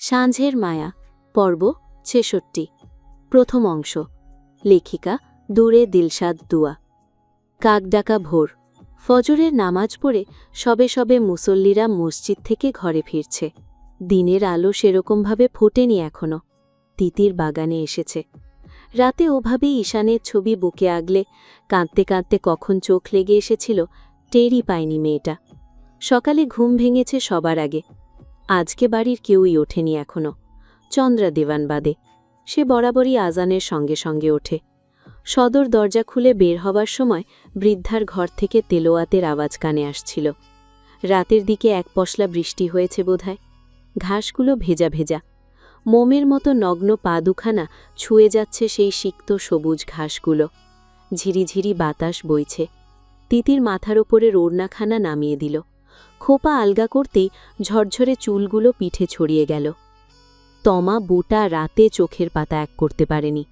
সাঁঝের মায়া পর্ব ৬৬ প্রথম অংশ লেখিকা দূরে দিলশাদ দুয়া। কাকডাকা ভোর, ফজরের নামাজ পড়ে সবে সবে মুসল্লিরা মসজিদ থেকে ঘরে ফিরছে। দিনের আলো সেরকমভাবে ফোটেনি এখনো। তিতির বাগানে এসেছে। রাতে ওভাবেই ঈশানের ছবি বুকে আগলে কাঁদতে কাঁদতে কখন চোখ লেগে এসেছিল টেরই পায়নি মেয়েটা। সকালে ঘুম ভেঙেছে সবার আগে। আজকে বাড়ির কেউই ওঠেনি এখনো, চন্দ্রা দেওয়ান বাদে। সে বরাবরই আজানের সঙ্গে সঙ্গে ওঠে। সদর দরজা খুলে বের হবার সময় বৃদ্ধার ঘর থেকে তেলোয়াতের আওয়াজ কানে আসছিল। রাতের দিকে এক পশলা বৃষ্টি হয়েছে বোধহয়। ঘাসগুলো ভেজা ভেজা, মোমের মতো নগ্ন পা দুখানা ছুঁয়ে যাচ্ছে সেই সিক্ত সবুজ ঘাসগুলো। ঝিরিঝিরি বাতাস বইছে। তিতির মাথার ওপরে ওড়নাখানা নামিয়ে দিল। খোপা আলগা করতেই ঝরঝরে চুলগুলো পিঠে ছড়িয়ে গেল। তমা বুটা রাতে চোখের পাতা এক করতে পারেনি।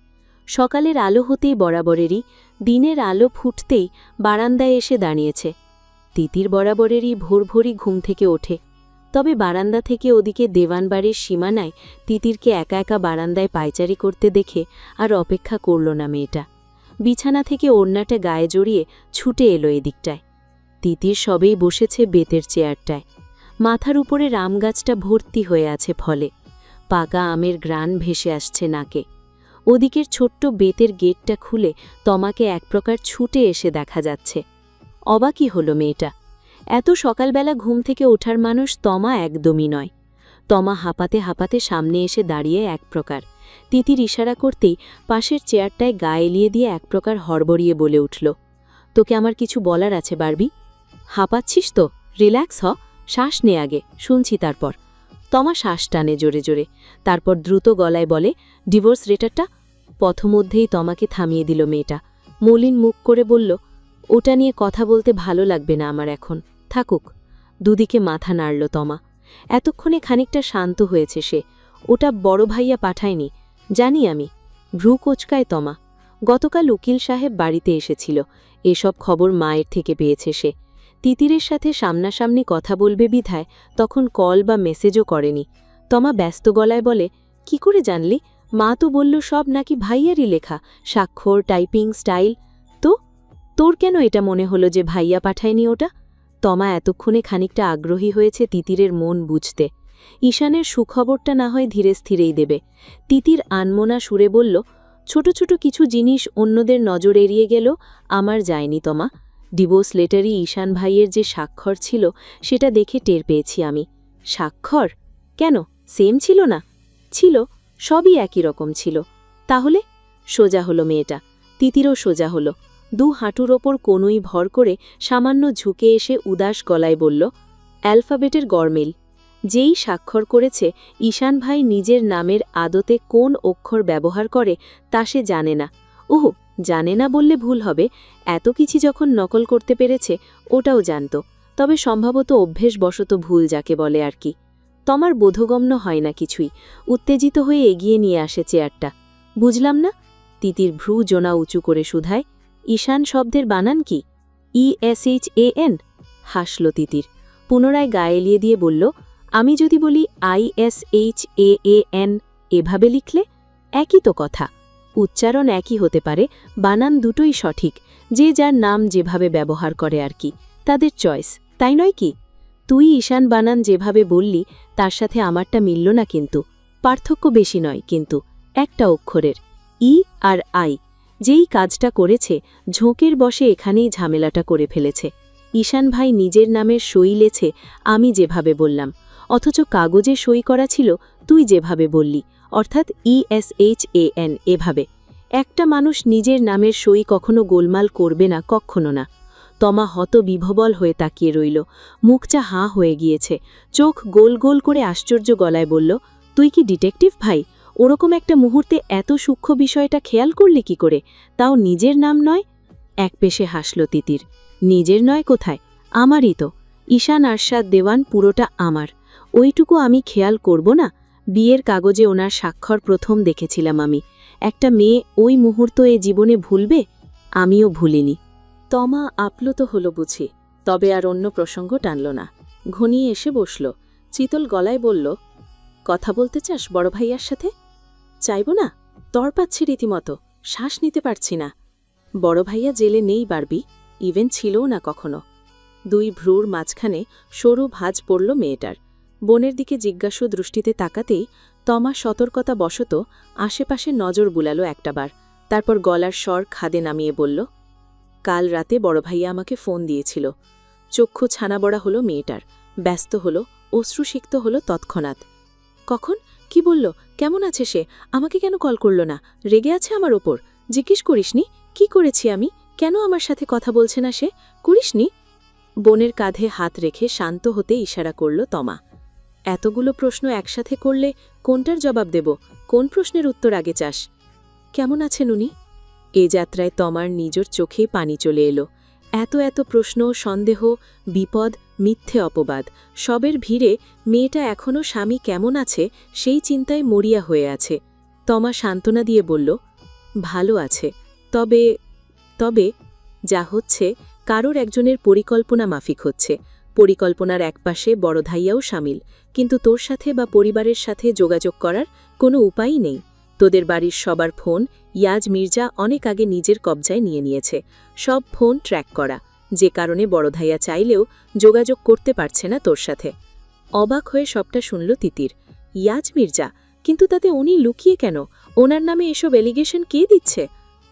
সকালের আলো হতেই বরাবরেরই, দিনের আলো ফুটতেই বারান্দায় এসে দাঁড়িয়েছে। তিতির বরাবরেরই ভোরভোরই ঘুম থেকে ওঠে। তবে বারান্দা থেকে ওদিকে দেওয়ানবাড়ির সীমানায় তিতিরকে একা একা বারান্দায় পায়চারি করতে দেখে আর অপেক্ষা করল না মেয়েটা। বিছানা থেকে ওড়নাটা গায়ে জড়িয়ে ছুটে এলো এদিকটায়। তিতির সবেই বসেছে বেতের চেয়ারটায়। মাথার উপরে রামগাছটা ভর্তি হয়ে আছে ফলে। পাকা আমের গ্রান ভেসে আসছে নাকে। ওদিকের ছোট্ট বেতের গেটটা খুলে তমাকে এক প্রকার ছুটে এসে দেখা যাচ্ছে। অবাকই হল মেয়েটা। এত সকালবেলা ঘুম থেকে ওঠার মানুষ তমা একদমই নয়। তমা হাঁপাতে হাঁপাতে সামনে এসে দাঁড়িয়ে এক প্রকার। তিতির ইশারা করতেই পাশের চেয়ারটায় গা এলিয়ে দিয়ে এক প্রকার হড়বড়িয়ে বলে উঠল, তোকে আমার কিছু বলার আছে বারবি। হাঁপাচ্ছিস তো, রিল্যাক্স হ, শ্বাস নে আগে, শুনছি তারপর। তমা শ্বাস টানে জোরে জোরে, তারপর দ্রুত গলায় বলে, ডিভোর্স লেটারটা। পথমধ্যেই তমাকে থামিয়ে দিল মেয়েটা। মলিন মুখ করে বলল, ওটা নিয়ে কথা বলতে ভালো লাগবে না আমার এখন, থাকুক। দুদিকে মাথা নাড়ল তমা। এতক্ষণে খানিকটা শান্ত হয়েছে সে। ওটা বড় ভাইয়া পাঠায়নি, জানি আমি। ভ্রু কোচকায় তমা। গতকাল উকিল সাহেব বাড়িতে এসেছিল। এসব খবর মায়ের থেকে পেয়েছে সে। তিতিরের সাথে সামনাসামনি কথা বলবে বিধায় তখন কল বা মেসেজও করেনি। তমা ব্যস্ত গলায় বলে, কি করে জানলি? মা তো বলল সব নাকি ভাইয়ারই লেখা, স্বাক্ষর, টাইপিং স্টাইল। তো তোর কেন এটা মনে হলো যে ভাইয়া পাঠায়নি ওটা? তমা এতক্ষণে খানিকটা আগ্রহী হয়েছে তিতিরের মন বুঝতে। ঈশানের সুখবরটা না হয় ধীরে স্থিরেই দেবে। তিতির আনমনা সুরে বলল, ছোট ছোট কিছু জিনিস অন্যদের নজর এড়িয়ে গেল, আমার যায়নি তমা। ডিভোর্স লেটারই ঈশান ভাইয়ের যে স্বাক্ষর ছিল সেটা দেখে টের পেয়েছি আমি। স্বাক্ষর? কেন, সেম ছিল না? ছিল, সবই একই রকম ছিল। তাহলে? সোজা হলো মেয়েটা। তিতিরও সোজা হলো। দু হাঁটুর ওপর কনুই ভর করে সামান্য ঝুঁকে এসে উদাস গলায় বলল, অ্যালফাবেটের গরমিল। যেই স্বাক্ষর করেছে ঈশান ভাই নিজের নামের আদতে কোন অক্ষর ব্যবহার করে তা সে জানে না। ওহ, জানে না বললে ভুল হবে, এত কিছু যখন নকল করতে পেরেছে ওটাও জানত, তবে সম্ভবত অভ্যেসবশত ভুল যাকে বলে আর কি। তমার বোধগম্য হয় না কিছুই। উত্তেজিত হয়ে এগিয়ে নিয়ে আসে চেয়ারটা। বুঝলাম না। তিতির ভ্রু জোনা উঁচু করে শুধায়, ঈশান শব্দের বানান কি? ESHAN? হাসল তিতির। পুনরায় গা এলিয়ে দিয়ে বলল, আমি যদি বলি ISHAAN, এভাবে লিখলে? একই তো কথা। উচ্চারণ একই হতে পারে, বানান দুটোই সঠিক, যে যার নাম যেভাবে ব্যবহার করে আর কি, তাদের চয়েস, তাই নয় কি? তুই ঈশান বানান যেভাবে বললি তার সাথে আমারটা মিলল না, কিন্তু পার্থক্য বেশি নয়, কিন্তু একটা অক্ষরের, ই আর আই। যেই কাজটা করেছে ঝোঁকের বসে এখানেই ঝামেলাটা করে ফেলেছে। ঈশান ভাই নিজের নামের সই লেছে আমি যেভাবে বললাম, অথচ কাগজে সই করা ছিল তুই যেভাবে বললি, অর্থাৎ ESHAN এভাবে। একটা মানুষ নিজের নামের সই কখনো গোলমাল করবে না, কক্ষনো না। তমা হতবিভবল হয়ে তাকিয়ে রইল। মুখটা হাঁ হয়ে গিয়েছে। চোখ গোল গোল করে আশ্চর্য গলায় বলল, তুই কি ডিটেকটিভ ভাই? ওরকম একটা মুহূর্তে এত সূক্ষ্ম বিষয়টা খেয়াল করলি কি করে, তাও নিজের নাম নয়? এক পেশে হাসল তিতির। নিজের নয় কোথায়, আমারই তো। ঈশান আরশাদ দেওয়ান পুরোটা আমার। ওইটুকু আমি খেয়াল করব না? বিয়ের কাগজে ওনার স্বাক্ষর প্রথম দেখেছিলাম আমি। একটা মেয়ে ওই মুহূর্ত এ জীবনে ভুলবে? আমিও ভুলিনি। তমা আপ্লুত হল বুঝি, তবে আর অন্য প্রসঙ্গ টানল না। ঘনিয়ে এসে বসল। চিতল গলায় বলল, কথা বলতে চাস বড় ভাইয়ার সাথে? চাইব না, তর পাচ্ছি রীতিমতো, শ্বাস নিতে পারছি না। বড় ভাইয়া জেলে নেই বারবি, ইভেন ছিলও না কখনো। দুই ভ্রুর মাঝখানে সরু ভাঁজ পড়ল মেয়েটার। বোনের দিকে জিজ্ঞাসু দৃষ্টিতে তাকাতেই তমা সতর্কতা বশত আশেপাশে নজর বুলালো একটাবার, তারপর গলার স্বর খাদে নামিয়ে বলল, কাল রাতে বড় ভাইয়া আমাকে ফোন দিয়েছিল। চক্ষু ছানাবড়া হলো মেয়েটার, ব্যস্ত হলো, অশ্রুসিক্ত হলো তৎক্ষণাৎ। কখন? কি বলল? কেমন আছে সে? আমাকে কেন কল করল না? রেগে আছে আমার ওপর? জিজ্ঞেস করিসনি কি করেছি আমি? কেন আমার সাথে কথা বলছে না সে? করিসনি? বোনের কাঁধে হাত রেখে শান্ত হতে ইশারা করল তমা। এতগুলো প্রশ্ন একসাথে করলে কোনটার জবাব দেব? কোন প্রশ্নের উত্তর আগে চাস? কেমন আছেন উনি? এ যাত্রায় তমার নিজের চোখেই পানি চলে এলো। এত প্রশ্ন, সন্দেহ, বিপদ, মিথ্যে অপবাদ, সবের ভিড়ে মেয়েটা এখনও স্বামী কেমন আছে সেই চিন্তায় মরিয়া হয়ে আছে। তমা সান্ত্বনা দিয়ে বলল, ভালো আছে, তবে তবে যা হচ্ছে কারোর একজনের পরিকল্পনা মাফিক হচ্ছে। পরিকল্পনার একপাশে বড় ধাইয়াও সামিল, কিন্তু তোর সাথে বা পরিবারের সাথে যোগাযোগ করার কোনো উপায়ই নেই। তোদের বাড়ির সবার ফোন ইয়াজ মির্জা অনেক আগে নিজের কবজায় নিয়ে নিয়েছে, সব ফোন ট্র্যাক করা, যে কারণে বড় ধাইয়া চাইলেও যোগাযোগ করতে পারছে না তোর সাথে। অবাক হয়ে সবটা শুনল তিতির। ইয়াজ মির্জা? কিন্তু তাতে উনি লুকিয়ে কেন? ওনার নামে এসব এলিগেশন কে দিচ্ছে?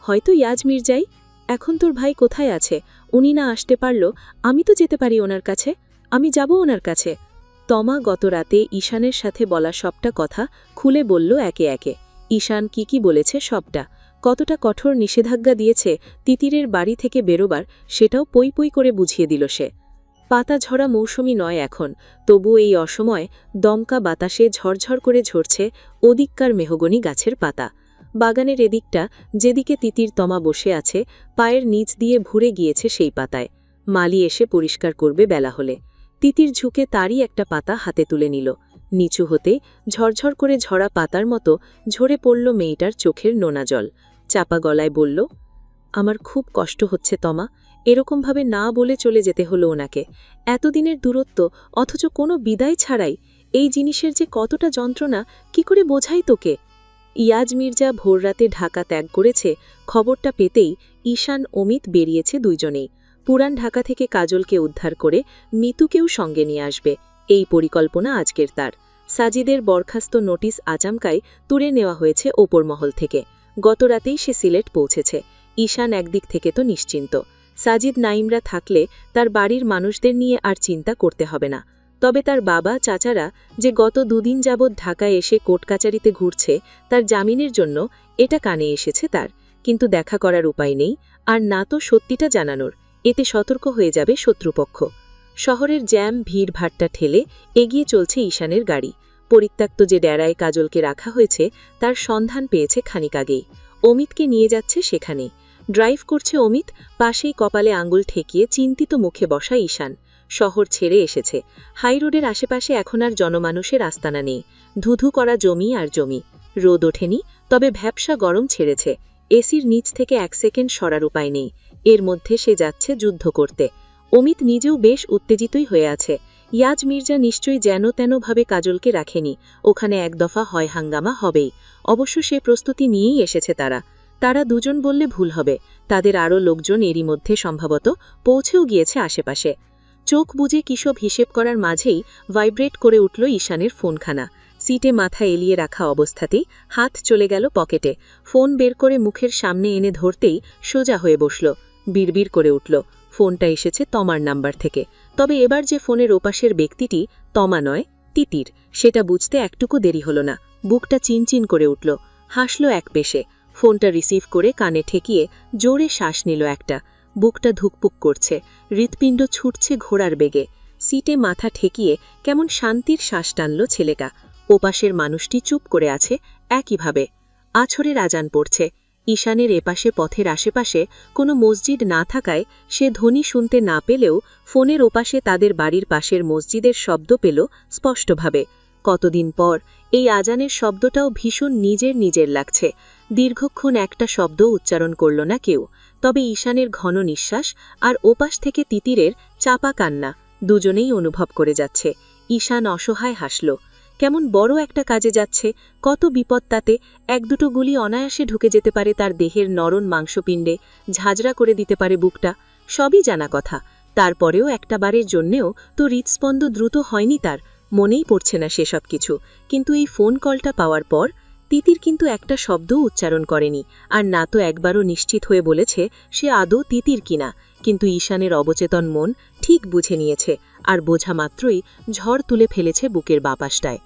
হয়তো ইয়াজ মির্জাই। এখন তোর ভাই কোথায় আছে? উনি না আসতে পারল, আমি তো যেতে পারি ওনার কাছে, আমি যাব ওনার কাছে। তমা গত রাতে ঈশানের সাথে বলা সবটা কথা খুলে বলল একে একে। ঈশান কি বলেছে সবটা, কতটা কঠোর নিষেধাজ্ঞা দিয়েছে তিতিরের বাড়ি থেকে বেরোবার, সেটাও পই করে বুঝিয়ে দিল সে। পাতা ঝরা মৌসুমি নয় এখন, তবু এই অসময় দমকা বাতাসে ঝরঝর করে ঝরছে ওদিককার মেহগনি গাছের পাতা। বাগানের এদিকটা যেদিকে তিতির তমা বসে আছে, পায়ের নিচ দিয়ে ভুরে গিয়েছে সেই পাতায়। মালি এসে পরিষ্কার করবে বেলা হলে। তিতির ঝুঁকে তারই একটা পাতা হাতে তুলে নিল। নিচু হতে ঝরঝর করে ঝরা পাতার মতো ঝরে পড়ল মেয়েটার চোখের নোনা জল। চাপা গলায় বলল, আমার খুব কষ্ট হচ্ছে তমা, এরকমভাবে না বলে চলে যেতে হলো ওনাকে। এতদিনের দূরত্ব, অথচ কোনো বিদায় ছাড়াই। এই জিনিসের যে কতটা যন্ত্রণা, কি করে বোঝাই তোকে? ইয়াজ মির্জা ভোররাতে ঢাকা ত্যাগ করেছে, খবরটা পেতেই ঈশান অমিত বেরিয়েছে দুইজনেই। পুরান ঢাকা থেকে কাজলকে উদ্ধার করে মিতুকেও সঙ্গে নিয়ে আসবে, এই পরিকল্পনা আজকের তার। সাজিদের বরখাস্ত নোটিশ আচমকাই তুলে নেওয়া হয়েছে ওপর মহল থেকে। গত রাতেই সে সিলেট পৌঁছেছে। ঈশান একদিক থেকে তো নিশ্চিন্ত, সাজিদ নাইমরা থাকলে তার বাড়ির মানুষদের নিয়ে আর চিন্তা করতে হবে না। তবে তার বাবা চাচারা যে গত দুদিন যাবৎ ঢাকায় এসে কোর্ট কাচারিতে ঘুরছে তার জামিনের জন্য, এটা কানে এসেছে তার। কিন্তু দেখা করার উপায় নেই, আর না তো সত্যিটা জানানোর, এতে সতর্ক হয়ে যাবে শত্রুপক্ষ। শহরের জ্যাম ভিড় ভাট্টা ঠেলে এগিয়ে চলছে ঈশানের গাড়ি। পরিত্যক্ত যে ডেরায় কাজলকে রাখা হয়েছে তার সন্ধান পেয়েছে খানিক আগেই। অমিতকে নিয়ে যাচ্ছে সেখানে। ড্রাইভ করছে অমিত, পাশেই কপালে আঙুল ঠেকিয়ে চিন্তিত মুখে বসা ঈশান। শহর ছেড়ে এসেছে। হাইরোডের আশেপাশে এখন আর জনমানুষের আস্তানা নেই, ধুধু করা জমি আর জমি। রোদ ওঠেনি, তবে ভ্যাপসা গরম ছেড়েছে। এসির নিচ থেকে এক সেকেন্ড সরার উপায় নেই। এর মধ্যে সে যাচ্ছে যুদ্ধ করতে। অমিত নিজেও বেশ উত্তেজিতই হয়ে আছে। ইয়াজ মির্জা নিশ্চয়ই যেন তেনভাবে কাজলকে রাখেনি, ওখানে এক দফা হয় হাঙ্গামা হবেই। অবশ্য সে প্রস্তুতি নিয়েই এসেছে তারা দুজন বললে ভুল হবে, তাদের আরও লোকজন এরই মধ্যে সম্ভবত পৌঁছেও গিয়েছে আশেপাশে। চোখ বুজে কিসব হিসেব করার মাঝেই ভাইব্রেট করে উঠল ঈশানের ফোনখানা। সিটে মাথা এলিয়ে রাখা অবস্থাতেই হাত চলে গেল পকেটে। ফোন বের করে মুখের সামনে এনে ধরতেই সোজা হয়ে বসল। বিড়বিড় করে উঠল, ফোনটা এসেছে তমার নাম্বার থেকে। তবে এবার যে ফোনের ওপাশের ব্যক্তিটি তমা নয়, তিতির, সেটা বুঝতে একটুকু দেরি হল না। বুকটা চিনচিন করে উঠল, হাসল এক পেশে। ফোনটা রিসিভ করে কানে ঠেকিয়ে জোরে শ্বাস নিল একটা। বুকটা ধুকপুক করছে, হৃৎপিণ্ড ছুটছে ঘোড়ার বেগে। সিটে মাথা ঠেকিয়ে কেমন শান্তির শ্বাস টানল ছেলেটা। ওপাশের মানুষটি চুপ করে আছে একইভাবে। আছরের আজান পড়ছে। ঈশানের এপাশে পথের আশেপাশে কোনো মসজিদ না থাকায় সে ধ্বনি শুনতে না পেলেও ফোনের ওপাশে তাদের বাড়ির পাশের মসজিদের শব্দ পেল স্পষ্টভাবে। কতদিন পর এই আজানের শব্দটাও ভীষণ নিজের লাগছে। দীর্ঘক্ষণ একটা শব্দ উচ্চারণ করল না কেউ, তবে ঈশানের ঘন নিঃশ্বাস আর ওপাশ থেকে তিতিরের চাপা কান্না দুজনেই অনুভব করে যাচ্ছে। ঈশান অসহায় হাসল। কেমন বড় একটা কাজে যাচ্ছে, কত বিপদ তাতে। এক দুটো গুলি অনায়াসে ঢুকে যেতে পারে তার দেহের নরম মাংসপিণ্ডে, ঝাঁঝরা করে দিতে পারে বুকটা। সবই জানা কথা, তারপরেও একটা বারের জন্যেও তো হৃৎস্পন্দ দ্রুত হয়নি তার, মনেই পড়ছে না সেসব কিছু। কিন্তু এই ফোন কলটা পাওয়ার পর তিতির কিন্তু একটা শব্দও উচ্চারণ করেনি, আর না তো একবারও নিশ্চিত হয়ে বলেছে সে আদৌ তিতির কিনা। কিন্তু ঈশানের অবচেতন মন ঠিক বুঝে নিয়েছে, আর বোঝা মাত্রই ঝড় তুলে ফেলেছে বুকের বাপাসটায়।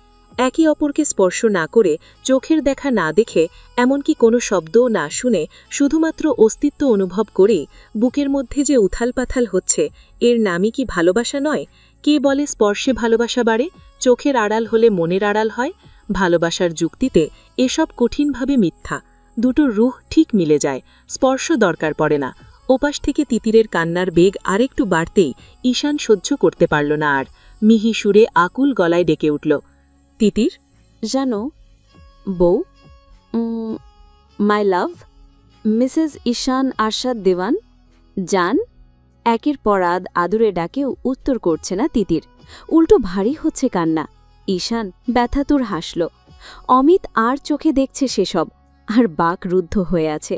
একে অপরকে স্পর্শ না করে, চোখের দেখা না দেখে, এমনকি কোনো শব্দও না শুনে, শুধুমাত্র অস্তিত্ব অনুভব করেই বুকের মধ্যে যে উথালপাথাল হচ্ছে, এর নামই কি ভালোবাসা নয়? কে বলে স্পর্শে ভালোবাসা বাড়ে, চোখের আড়াল হলে মনের আড়াল হয়? ভালোবাসার যুক্তিতে এসব কঠিনভাবে মিথ্যা। দুটো রুহ ঠিক মিলে যায়, স্পর্শ দরকার পড়ে না। ওপাশ থেকে তিতিরের কান্নার বেগ আরেকটু বাড়তেই ঈশান সহ্য করতে পারল না আর, মিহি সুরে আকুল গলায় ডেকে উঠল, তিতির। জানো বউ, মাই লাভ, মিসেস ঈশান আরশাদ দেওয়ান, জান। একের পর আদুরে ডাকেও উত্তর করছে না তিতির, উল্টো ভারী হচ্ছে কান্না। ঈশান ব্যথাতুর হাসল। অমিত আর চোখে দেখছে সেসব, আর বাক রুদ্ধ হয়ে আছে।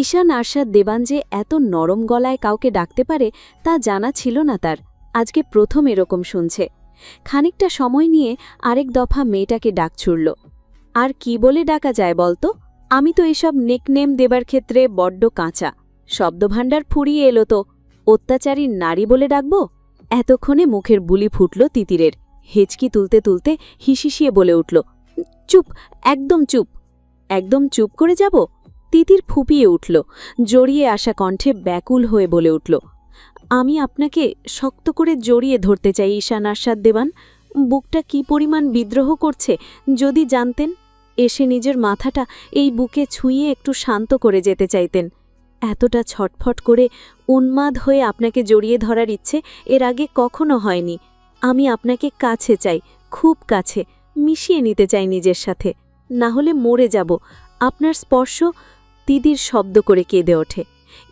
ঈশান আরশাদ দেওয়ান যে এত নরম গলায় কাউকে ডাকতে পারে তা জানা ছিল না তার, আজকে প্রথম এরকম শুনছে। খানিকটা সময় নিয়ে আরেক দফা মেয়েটাকে ডাক ছুড়ল। আর কি বলে ডাকা যায় বলতো? আমি তো এসব নেকনেম দেবার ক্ষেত্রে বড্ড কাঁচা, শব্দভাণ্ডার ফুরিয়ে এলো তো। অত্যাচারী নারী বলে ডাকব? এতক্ষণে মুখের বুলি ফুটল তিতিরের, হেঁচকি তুলতে তুলতে হিসিসিয়ে বলে উঠল, চুপ, একদম চুপ। একদম চুপ করে যাব? তিতির ফুপিয়ে উঠল, জড়িয়ে আসা কণ্ঠে ব্যাকুল হয়ে বলে উঠল, আমি আপনাকে শক্ত করে জড়িয়ে ধরতে চাই ঈশান আরশাদ দেওয়ান। বুকটা কি পরিমাণ বিদ্রোহ করছে যদি জানতেন। এসে নিজের মাথাটা এই বুকে ছুঁয়ে একটু শান্ত করে যেতে চাইতেন। এতটা ছটফট করে উন্মাদ হয়ে আপনাকে জড়িয়ে ধরার ইচ্ছে এর আগে কখনো হয়নি। আমি আপনাকে কাছে চাই, খুব কাছে, মিশিয়ে নিতে চাই নিজের সাথে, না হলে মরে যাব। আপনার স্পর্শ। তিতির শব্দ করে কেঁদে ওঠে।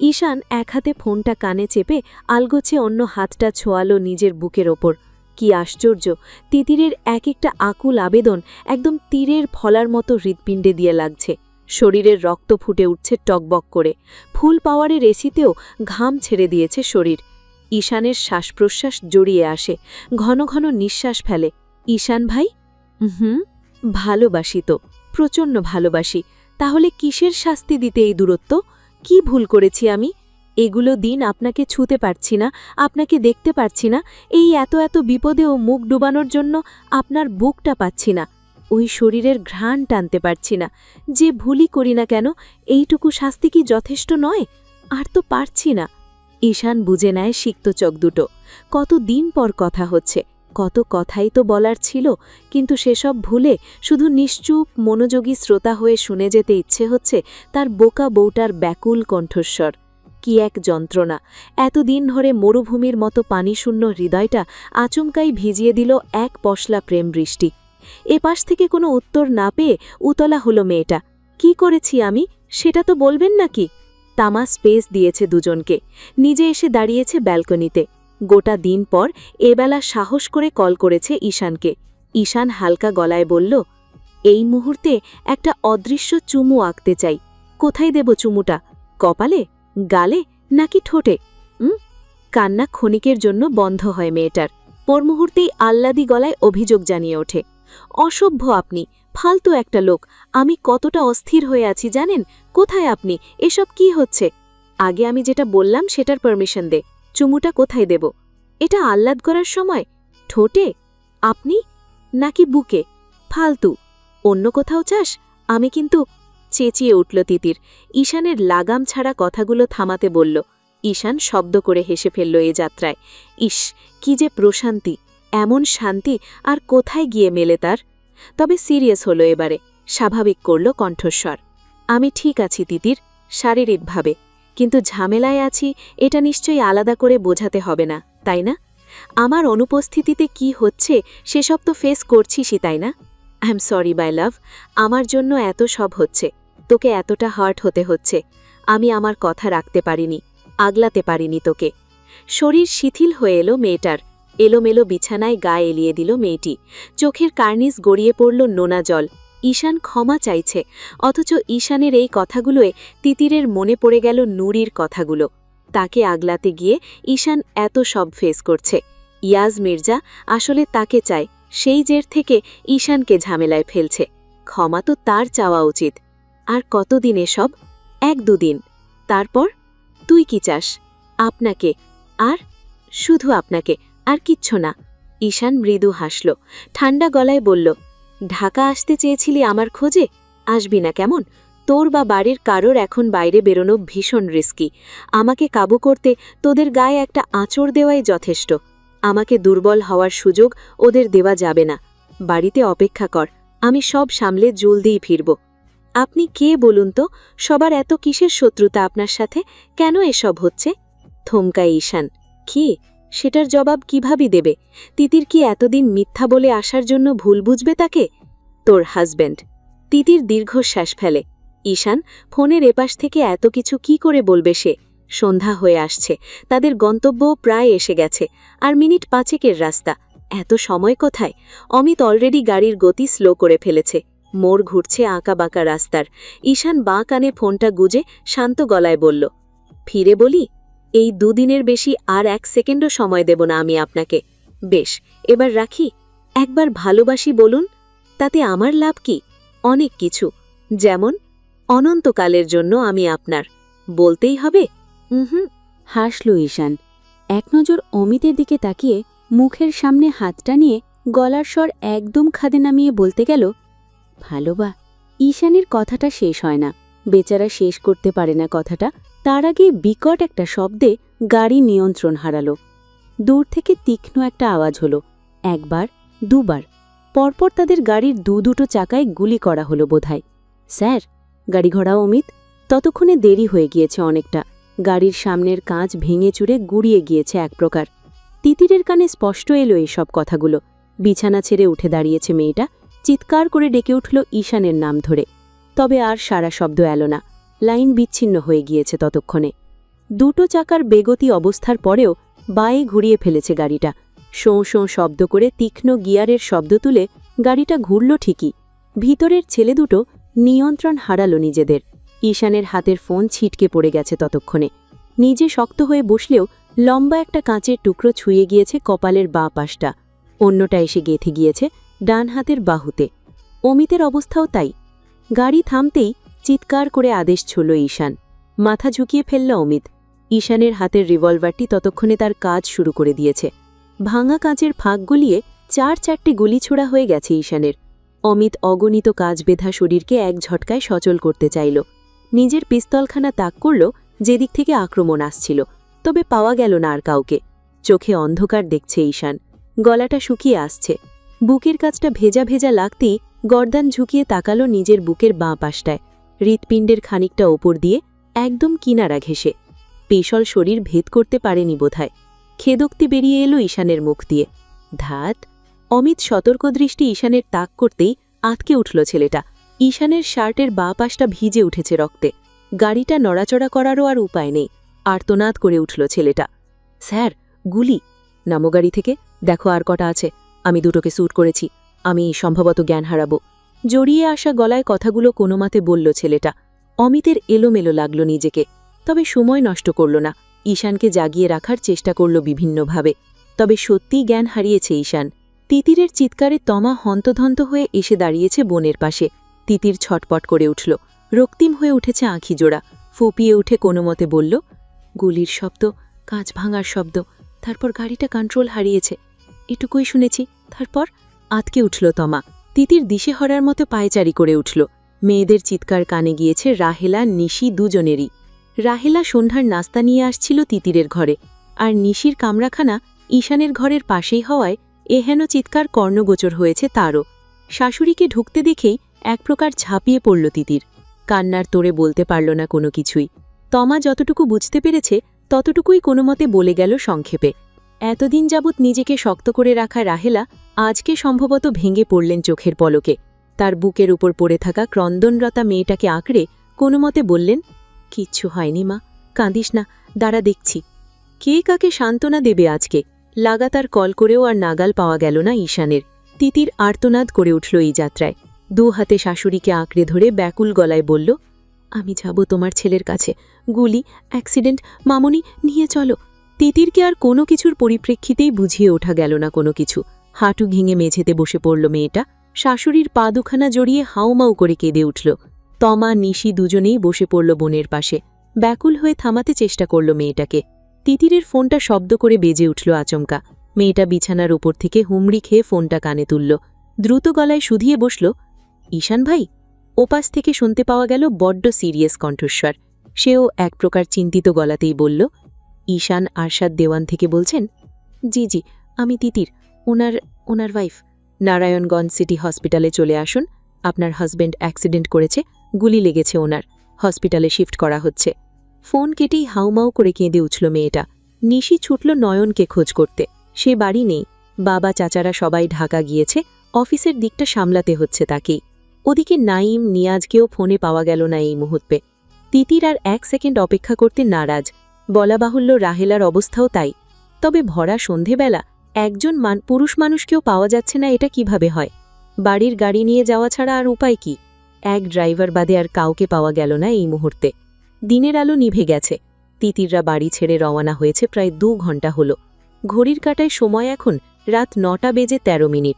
ঈশান এক হাতে ফোনটা কানে চেপে আলগোছে অন্য হাতটা ছোঁয়ালো নিজের বুকের ওপর। কি আশ্চর্য, তিতিরের এক একটা আকুল আবেদন একদম তীরের ফলার মতো হৃৎপিণ্ডে দিয়ে লাগছে। শরীরের রক্ত ফুটে উঠছে টকবক করে, ফুল পাওয়ারের এসিতেও ঘাম ছেড়ে দিয়েছে শরীর। ঈশানের শ্বাসপ্রশ্বাস জড়িয়ে আসে, ঘন ঘন নিঃশ্বাস ফেলে। ঈশান ভাই? ভালোবাসি তো, প্রচণ্ড ভালোবাসি। তাহলে কিসের শাস্তি দিতে এই দূরত্ব? কি ভুল করেছি আমি? এগুলো দিন আপনাকে ছুঁতে পারছি না, আপনাকে দেখতে পারছি না, এই এত এত বিপদেও মুখ ডুবানোর জন্য আপনার বুকটা পাচ্ছি না, ওই শরীরের ঘ্রাণ টানতে পারছি না। যে ভুলই করি না কেন, এইটুকু শাস্তি কি যথেষ্ট নয়? আর তো পারছি না। ঈশান বুঝে নেয় সিক্ত চোখ দুটো। কত দিন পর কথা হচ্ছে, কত কথাই তো বলার ছিল, কিন্তু সেসব ভুলে শুধু নিশ্চুপ মনোযোগী শ্রোতা হয়ে শুনে যেতে ইচ্ছে হচ্ছে তার বোকা বউটার ব্যাকুল কণ্ঠস্বর। কি এক যন্ত্রণা! এতদিন ধরে মরুভূমির মতো পানিশূন্য হৃদয়টা আচমকাই ভিজিয়ে দিল এক পশলা প্রেম বৃষ্টি। এপাশ থেকে কোনো উত্তর না পেয়ে উতলা হলো মেয়েটা। কি করেছি আমি, সেটা তো বলবেন নাকি? তামা স্পেস দিয়েছে দুজনকে, নিজে এসে দাঁড়িয়েছে ব্যালকনিতে। গোটা দিন পর এবেলা সাহস করে কল করেছে ঈশানকে। ঈশান হালকা গলায় বলল, এই মুহূর্তে একটা অদৃশ্য চুমু আঁকতে চাই। কোথায় দেব চুমুটা? কপালে, গালে, নাকি ঠোঁটে? কান্না ক্ষণিকের জন্য বন্ধ হয় মেয়েটার। পর মুহূর্তেই আহ্লাদি গলায় অভিযোগ জানিয়ে ওঠে, অসভ্য আপনি, ফালতু একটা লোক। আমি কতটা অস্থির হয়ে আছি জানেন? কোথায় আপনি? এসব কি হচ্ছে? আগে আমি যেটা বললাম সেটার পারমিশন দে। চুমুটা কোথায় দেব? এটা আহ্লাদ করার সময়? ঠোঁটে? আপনি? নাকি বুকে? ফালতু। অন্য কোথাও চাস? আমি কিন্তু। চেঁচিয়ে উঠল তিতির। ঈশানের লাগাম ছাড়া কথাগুলো থামাতে বলল। ঈশান শব্দ করে হেসে ফেলল এ যাত্রায়। ইস, কি যে প্রশান্তি! এমন শান্তি আর কোথায় গিয়ে মেলে তার? তবে সিরিয়াস হলো এবারে, স্বাভাবিক করল কণ্ঠস্বর। আমি ঠিক আছি তিতির, শারীরিকভাবে, কিন্তু ঝামেলায় আছি এটা নিশ্চয়ই আলাদা করে বোঝাতে হবে না, তাই না? আমার অনুপস্থিতিতে কি হচ্ছে সেসব তো ফেস করছিসই, তাই না? আই এম সরি বাই লাভ, আমার জন্য এত সব হচ্ছে, তোকে এতটা হার্ট হতে হচ্ছে। আমি আমার কথা রাখতে পারিনি, আগলাতে পারিনি তোকে। শরীর শিথিল হয়ে এলো মেয়েটার, এলোমেলো বিছানায় গা এলিয়ে দিল মেয়েটি। চোখের কার্নিস গড়িয়ে পড়ল নোনা জল। ঈশান ক্ষমা চাইছে, অথচ ঈশানের এই কথাগুলোয় তিতিরের মনে পড়ে গেল নুরির কথাগুলো। তাকে আগলাতে গিয়ে ঈশান এত সব ফেস করছে। ইয়াজ মির্জা আসলে তাকে চায়, সেই জের থেকে ঈশানকে ঝামেলায় ফেলছে। ক্ষমা তো তার চাওয়া উচিত। আর কতদিন এসব? 1-2 দিন। তারপর তুই কি চাস? আপনাকে, আর শুধু আপনাকে, আর কিচ্ছু না। ঈশান মৃদু হাসল, ঠান্ডা গলায় বলল, ঢাকা আসতে চেয়েছিলি আমার খোঁজে? আসবি না কেমন? তোর বা বাড়ির কারোর এখন বাইরে বেরোনো ভীষণ রিস্কি। আমাকে কাবু করতে তোদের গায়ে একটা আঁচড় দেওয়াই যথেষ্ট। আমাকে দুর্বল হওয়ার সুযোগ ওদের দেওয়া যাবে না। বাড়িতে অপেক্ষা কর, আমি সব সামলে জলদিই ফিরব। আপনি কে বলুন তো? সবার এত কিসের শত্রুতা আপনার সাথে? কেন এসব হচ্ছে? থমকায় ঈশান। কি? সেটার জবাব কিভাবে দেবে? তিতির কি এতদিন মিথ্যা বলে আসার জন্য ভুল বুঝবে তাকে? তোর হাজব্যান্ড। তিতির দীর্ঘশ্বাস ফেলে। ঈশান ফোনের এপাশ থেকে এত কিছু কি করে বলবে সে? সন্ধ্যা হয়ে আসছে, তাদের গন্তব্যও প্রায় এসে গেছে, আর মিনিট 5-এর রাস্তা। এত সময় কোথায়? অমিত অলরেডি গাড়ির গতি স্লো করে ফেলেছে। মোড় ঘুরছে আঁকা বাঁকা রাস্তার। ঈশান বাঁ কানে ফোনটা গুজে শান্ত গলায় বলল, ফিরে বলি? এই 2 দিনের বেশি আর 1 সেকেন্ডও সময় দেব না আমি আপনাকে। বেশ, এবার রাখি। একবার ভালোবাসি বলুন, তাতে আমার লাভ কি? অনেক কিছু। যেমন অনন্তকালের জন্য আমি আপনার। বলতেই হবে? হাসল ঈশান। এক নজর অমিতের দিকে তাকিয়ে মুখের সামনে হাতটা নিয়ে গলার স্বর একদম খাদে নামিয়ে বলতে গেল, ভালোবা। ঈশানের কথাটা শেষ হয় না। বেচারা শেষ করতে পারে না কথাটা। তার আগে বিকট একটা শব্দে গাড়ি নিয়ন্ত্রণ হারালো। দূর থেকে তীক্ষ্ণ একটা আওয়াজ হলো। 1 বার, 2 বার। পরপর তাদের গাড়ির দুটো চাকায় গুলি করা হলো বোধহয়। স্যার, গাড়ি ঘোড়াও অমিত। ততক্ষণে দেরি হয়ে গিয়েছে অনেকটা। গাড়ির সামনের কাঁচ ভেঙে চুরে গুড়িয়ে গিয়েছে এক প্রকার। তিতিরের কানে স্পষ্ট এলো এইসব কথাগুলো। বিছানা ছেড়ে উঠে দাঁড়িয়েছে মেয়েটা। চিৎকার করে ডেকে উঠল ঈশানের নাম ধরে। তবে আর সারা শব্দ এলো না। লাইন বিচ্ছিন্ন হয়ে গিয়েছে ততক্ষণে। 2 চাকার বেগতি অবস্থার পরেও বায়ে ঘুরিয়ে ফেলেছে গাড়িটা। শোঁ শোঁ শব্দ করে তীক্ষ্ণ গিয়ারের শব্দ তুলে গাড়িটা ঘুরল ঠিকই। ভিতরের ছেলে দুটো নিয়ন্ত্রণ হারালো নিজেদের। ঈশানের হাতের ফোন ছিটকে পড়ে গেছে ততক্ষণে। নিজে শক্ত হয়ে বসলেও লম্বা একটা কাঁচের টুকরো ছুঁয়ে গিয়েছে কপালের বাঁ পাশটা। অন্যটা এসে গেঁথে গিয়েছে ডান হাতের বাহুতে। অমিতের অবস্থাও তাই। গাড়ি থামতেই চিৎকার করে আদেশ ছুড়ল ঈশান। মাথা ঝুঁকিয়ে ফেলল অমিত। ঈশানের হাতের রিভলভারটি ততক্ষণে তার কাজ শুরু করে দিয়েছে। ভাঙা কাঁচের ফাঁক গলিয়ে 4-4টে গুলি ছোড়া হয়ে গেছে ঈশানের। অমিত অগণিত কাজ বেঁধা শরীরকে এক ঝটকায় সচল করতে চাইল। নিজের পিস্তলখানা তাক করল যেদিক থেকে আক্রমণ আসছিল, তবে পাওয়া গেল না আর কাউকে। চোখে অন্ধকার দেখছে ঈশান। গলাটা শুকিয়ে আসছে। বুকের কাছটা ভেজা ভেজা লাগতেই গর্দান ঝুঁকিয়ে তাকালো নিজের বুকের বাঁ পাশটায়। হৃৎপিণ্ডের খানিকটা ওপর দিয়ে একদম কিনারা ঘেঁষে। পেশল শরীর ভেদ করতে পারেনি বোধহয়। খেদোক্তি বেরিয়ে এলো ঈশানের মুখ দিয়ে। ধাত। অমিত সতর্ক দৃষ্টি ঈশানের তাক করতেই আঁতকে উঠল ছেলেটা। ঈশানের শার্টের বাঁ পাশটা ভিজে উঠেছে রক্তে। গাড়িটা নড়াচড়া করারও আর উপায় নেই। আর্তনাদ করে উঠল ছেলেটা। স্যার, গুলি। নামো গাড়ি থেকে, দেখো আর কটা আছে। আমি 2টোকে শ্যুট করেছি। আমি সম্ভবত জ্ঞান হারাবো। জড়িয়ে আসা গলায় কথাগুলো কোনোমতে বলল ছেলেটা। অমিতের এলোমেলো লাগল নিজেকে, তবে সময় নষ্ট করল না। ঈশানকে জাগিয়ে রাখার চেষ্টা করল বিভিন্নভাবে। তবে সত্যিই জ্ঞান হারিয়েছে ঈশান। তিতিরের চিৎকারে তমা হন্তধন্ত হয়ে এসে দাঁড়িয়েছে বোনের পাশে। তিতির ছটপট করে উঠল। রক্তিম হয়ে উঠেছে আঁখি জোড়া। ফুপিয়ে উঠে কোনোমতে বলল, গুলির শব্দ, কাঁচ ভাঙার শব্দ, তারপর গাড়িটা কন্ট্রোল হারিয়েছে। এটুকুই শুনেছি। তারপর আতকে উঠল তমা। তিতির দিশেহরার মতো পায়চারি করে উঠল। মেয়েদের চিৎকার কানে গিয়েছে রাহেলা, নিশি দুজনেরই। রাহেলা সন্ধ্যার নাস্তা নিয়ে আসছিল তিতিরের ঘরে, আর নিশির কামরাখানা ঈশানের ঘরের পাশেই হওয়ায় এহেন চিৎকার কর্ণগোচর হয়েছে তারও। শাশুড়িকে ঢুকতে দেখেই এক প্রকার ঝাঁপিয়ে পড়ল তিতির। কান্নার তোড়ে বলতে পারল না কোনো কিছুই। তমা যতটুকু বুঝতে পেরেছে ততটুকুই কোনোমতে বলে গেল সংক্ষেপে। এতদিন যাবৎ নিজেকে শক্ত করে রাখা রাহেলা আজকে সম্ভবত ভেঙে পড়লেন চোখের পলকে। তার বুকের উপর পড়ে থাকা ক্রন্দনরতা মেয়েটাকে আঁকড়ে কোনোমতে বললেন, কিচ্ছু হয়নি মা, কাঁদিস না, দাঁড়া দেখছি। কে কাকে সান্ত্বনা দেবে আজকে? লাগাতার কল করেও আর নাগাল পাওয়া গেল না ঈশানের। তিতির আর্তনাদ করে উঠল এই যাত্রায়। দু হাতে শাশুড়িকে আঁকড়ে ধরে ব্যাকুল গলায় বলল, আমি যাব তোমার ছেলের কাছে। গুলি, অ্যাক্সিডেন্ট, মামনি নিয়ে চলো। তিতিরকে আর কোনো কিছুর পরিপ্রেক্ষিতেই বুঝিয়ে ওঠা গেল না কোনো কিছু। হাঁটু ভেঙে মেঝেতে বসে পড়ল মেয়েটা। শাশুড়ির পা দুখানা জড়িয়ে হাউমাউ করে কেঁদে উঠল। তমা, নিশি দুজনেই বসে পড়ল বোনের পাশে। ব্যাকুল হয়ে থামাতে চেষ্টা করল মেয়েটাকে। তিতিরের ফোনটা শব্দ করে বেজে উঠল আচমকা। মেয়েটা বিছানার উপর থেকে হুমড়ি খেয়ে ফোনটা কানে তুলল। দ্রুত গলায় শুধিয়ে বসল, ঈশান ভাই। ওপাশ থেকে শুনতে পাওয়া গেল বড্ড সিরিয়াস কণ্ঠস্বর। সেও এক প্রকার চিন্তিত গলাতেই বলল, ঈশান আরশাদ দেওয়ান থেকে বলছেন? জি জি, আমি তিতির, ওনার ওয়াইফ। নারায়ণগঞ্জ সিটি হসপিটালে চলে আসুন। আপনার হাজব্যান্ড অ্যাক্সিডেন্ট করেছে, গুলি লেগেছে ওনার, হসপিটালে শিফট করা হচ্ছে। ফোন কেটেই হাউমাউ করে কেঁদে উঠল মেয়েটা। নিশি ছুটল নয়নকে খোঁজ করতে। সে বাড়ি নেই। বাবা চাচারা সবাই ঢাকা গিয়েছে, অফিসের দিকটা সামলাতে হচ্ছে তাকেই। ওদিকে নাইম, নিয়াজকেও ফোনে পাওয়া গেল না এই মুহূর্তে। তিতির আর 1 সেকেন্ড অপেক্ষা করতে নারাজ। বলা বাহুল্য রাহেলার অবস্থাও তাই। তবে ভরা সন্ধেবেলা একজন পুরুষ মানুষকেও পাওয়া যাচ্ছে না, এটা কিভাবে হয়? বাড়ির গাড়ি নিয়ে যাওয়া ছাড়া আর উপায় কি? এক ড্রাইভার বাদে আর কাউকে পাওয়া গেল না এই মুহূর্তে। দিনের আলো নিভে গেছে। তিতিররা বাড়ি ছেড়ে রওনা হয়েছে প্রায় 2 ঘণ্টা হলো। ঘড়ির কাঁটায় সময় এখন রাত 9টা বেজে 13 মিনিট।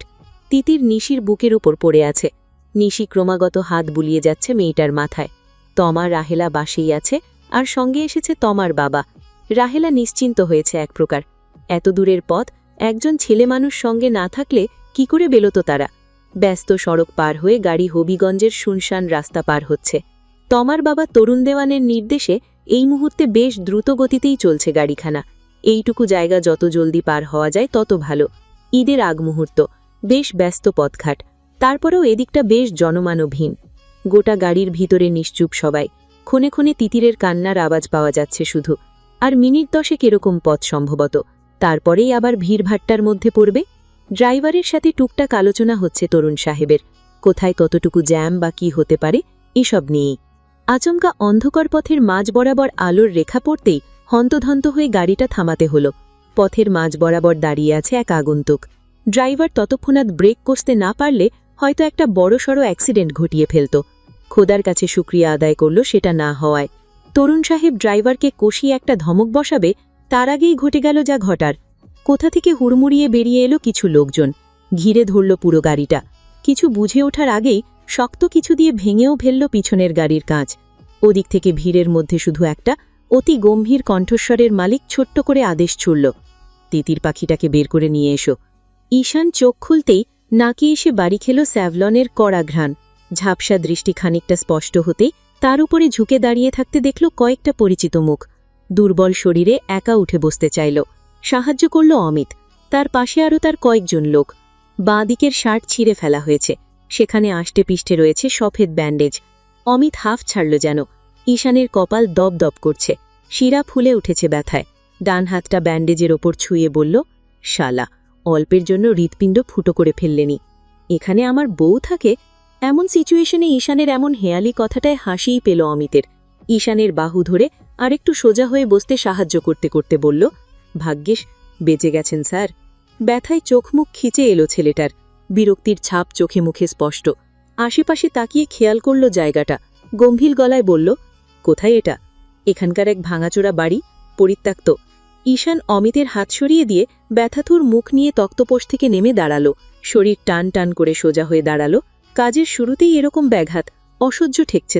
তিতির নিশির বুকের উপর পড়ে আছে। নিশি ক্রমাগত হাত বুলিয়ে যাচ্ছে মেয়েটার মাথায়। তমা, রাহেলা বাসেই আছে, আর সঙ্গে এসেছে তমার বাবা। রাহেলা নিশ্চিন্ত হয়েছে এক প্রকার। এত দূরের পথ একজন ছেলে মানুষ সঙ্গে না থাকলে কি করে বেরোত তারা? ব্যস্ত সড়ক পার হয়ে গাড়ি হবিগঞ্জের শুনশান রাস্তা পার হচ্ছে। তমার বাবা তরুণ দেওয়ানের নির্দেশে এই মুহূর্তে বেশ দ্রুত গতিতেই চলছে গাড়িখানা। এইটুকু জায়গা যত জলদি পার হওয়া যায় তত ভালো। ঈদের আগ মুহূর্ত, বেশ ব্যস্ত পথঘাট। তারপরেও এদিকটা বেশ জনমানবহীন। গোটা গাড়ির ভিতরে নিশ্চুপ সবাই। ক্ষণে ক্ষণে তিতিরের কান্নার আওয়াজ পাওয়া যাচ্ছে শুধু। আর মিনিট 10 এরকম পথ সম্ভবত। তারপরেই আবার ভিড়ভাট্টার মধ্যে পড়বে। ড্রাইভারের সাথে টুকটাক আলোচনা হচ্ছে তরুণ সাহেবের। কোথায় কতটুকু জ্যাম বা কি হতে পারে এসব নিয়েই। আচমকা অন্ধকার পথের মাঝ বরাবর আলোর রেখা পড়তেই হন্তধন্ত হয়ে গাড়িটা থামাতে হল। পথের মাঝ বরাবর দাঁড়িয়ে আছে এক আগন্তুক। ড্রাইভার ততক্ষণাৎ ব্রেক কষতে না পারলে হয়তো একটা বড়সড় অ্যাক্সিডেন্ট ঘটিয়ে ফেলত। খোদার কাছে শুকরিয়া আদায় করল সেটা না হওয়ায়। তরুণ সাহেব ড্রাইভারকে কষিয়ে একটা ধমক বসাবে, তার আগেই ঘটে গেল যা ঘটার। কোথা থেকে হুড়মুড়িয়ে বেরিয়ে এলো কিছু লোকজন। ঘিরে ধরল পুরো গাড়িটা। কিছু বুঝে ওঠার আগেই শক্ত কিছু দিয়ে ভেঙেও ফেলল পিছনের গাড়ির কাঁচ। ওদিক থেকে ভিড়ের মধ্যে শুধু একটা অতি গম্ভীর কণ্ঠস্বরের মালিক ছোট্ট করে আদেশ ছুড়ল, তিতির পাখিটাকে বের করে নিয়ে এসো। ঈশান চোখ খুলতেই নাকি এসে বাড়ি খেল স্যাভলনের কড়া ঘ্রাণ। ঝাপসা দৃষ্টি খানিকটা স্পষ্ট হতেই তার উপরে ঝুঁকে দাঁড়িয়ে থাকতে দেখল কয়েকটা পরিচিত মুখ। দুর্বল শরীরে একা উঠে বসতে চাইল। সাহায্য করল অমিত। তার পাশে আরও তার কয়েকজন লোক। বাঁ দিকের শার্ট ছিঁড়ে ফেলা হয়েছে, সেখানে আষ্টে পিষ্টে রয়েছে সফেদ ব্যান্ডেজ। অমিত হাফ ছাড়ল যেন। ঈশানের কপাল দপ দপ করছে, শিরা ফুলে উঠেছে ব্যথায়। ডান হাতটা ব্যান্ডেজের ওপর ছুঁয়ে বলল, শালা, অল্পের জন্য হৃৎপিণ্ড ফুটো করে ফেললেনি। এখানে আমার বউ থাকে? এমন সিচুয়েশনে ঈশানের এমন হেয়ালি কথাটায় হাসিই পেল অমিতের। ঈশানের বাহু ধরে আরেকটু সোজা হয়ে বসতে সাহায্য করতে করতে বলল, ভাগ্যিস বেঁচে গেছেন স্যার। ব্যথায় চোখ মুখ খিচে এলো ছেলেটার। বিরক্তির ছাপ চোখে মুখে স্পষ্ট। আশেপাশে তাকিয়ে খেয়াল করল জায়গাটা। গম্ভীর গলায় বলল, কোথায় এটা? এখানকার এক ভাঙাচোরা বাড়ি, পরিত্যক্ত। ঈশান অমিতের হাত সরিয়ে দিয়ে ব্যথাতুর মুখ নিয়ে তক্তপোষ থেকে নেমে দাঁড়াল। শরীর টান টান করে সোজা হয়ে দাঁড়াল। কাজের শুরুতেই এরকম ব্যাঘাত অসহ্য ঠেকছে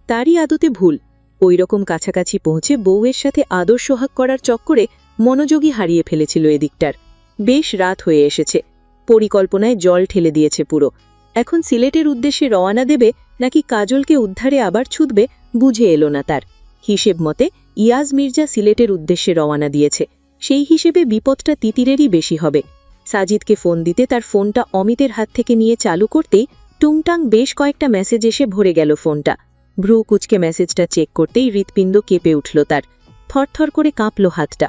তারই আদতে ভুল। ওই রকম কাছাকাছি পৌঁছে বউয়ের সাথে আদর সোহাগ করার চক্করে মনোযোগী হারিয়ে ফেলেছিল এদিকটার। বেশ রাত হয়ে এসেছে। পরিকল্পনায় জল ঠেলে দিয়েছে পুরো। এখন সিলেটের উদ্দেশ্যে রওয়ানা দেবে নাকি কাজলকে উদ্ধারে আবার ছুটবে বুঝে এলো না তার। হিসেব মতে ইয়াজ মির্জা সিলেটের উদ্দেশ্যে রওয়ানা দিয়েছে। সেই হিসেবে বিপদটা তিতিরেরই বেশি হবে। সাজিদকে ফোন দিতে তার ফোনটা অমিতের হাত থেকে নিয়ে চালু করতেই টুংটাং বেশ কয়েকটা মেসেজ এসে ভরে গেল ফোনটা। ভ্রু কুচকে মেসেজটা চেক করতেই হৃৎপিণ্ড কেঁপে উঠল তার। থরথর করে কাঁপল হাতটা।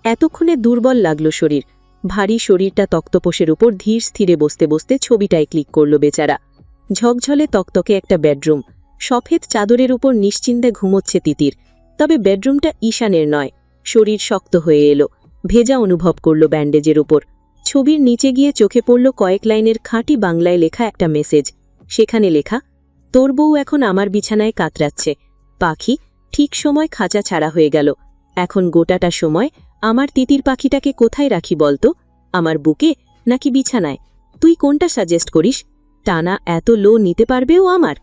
এতক্ষণে দুর্বল লাগল শরীর। ভারী শরীরটা তক্তপোষের উপর ধীর স্থিরে বসতে বসতে ছবিটায় ক্লিক করল বেচারা। ঝকঝলে তকতকে একটা বেডরুম। সফেদ চাদরের উপর নিশ্চিন্তে ঘুমোচ্ছে তিতির। তবে বেডরুমটা ঈশানের নয়। শরীর শক্ত হয়ে এলো। ভেজা অনুভব করল ব্যান্ডেজের ওপর। ছবির নিচে গিয়ে চোখে পড়ল কয়েক লাইনের খাঁটি বাংলায় লেখা একটা মেসেজ। সেখানে লেখা, তোর বউ এখন আমার বিছানায় কাতরাচ্ছে। পাখি, ঠিক সময় খাঁচা ছাড়া হয়ে গেল। এখন গোটাটা সময় আমার তিতির পাখিটাকে কোথায় রাখি বলতো? আমার বুকে নাকি বিছানায়? তুই কোনটা সাজেস্ট করিস? টানা এত লো নিতে পারবেও আমার?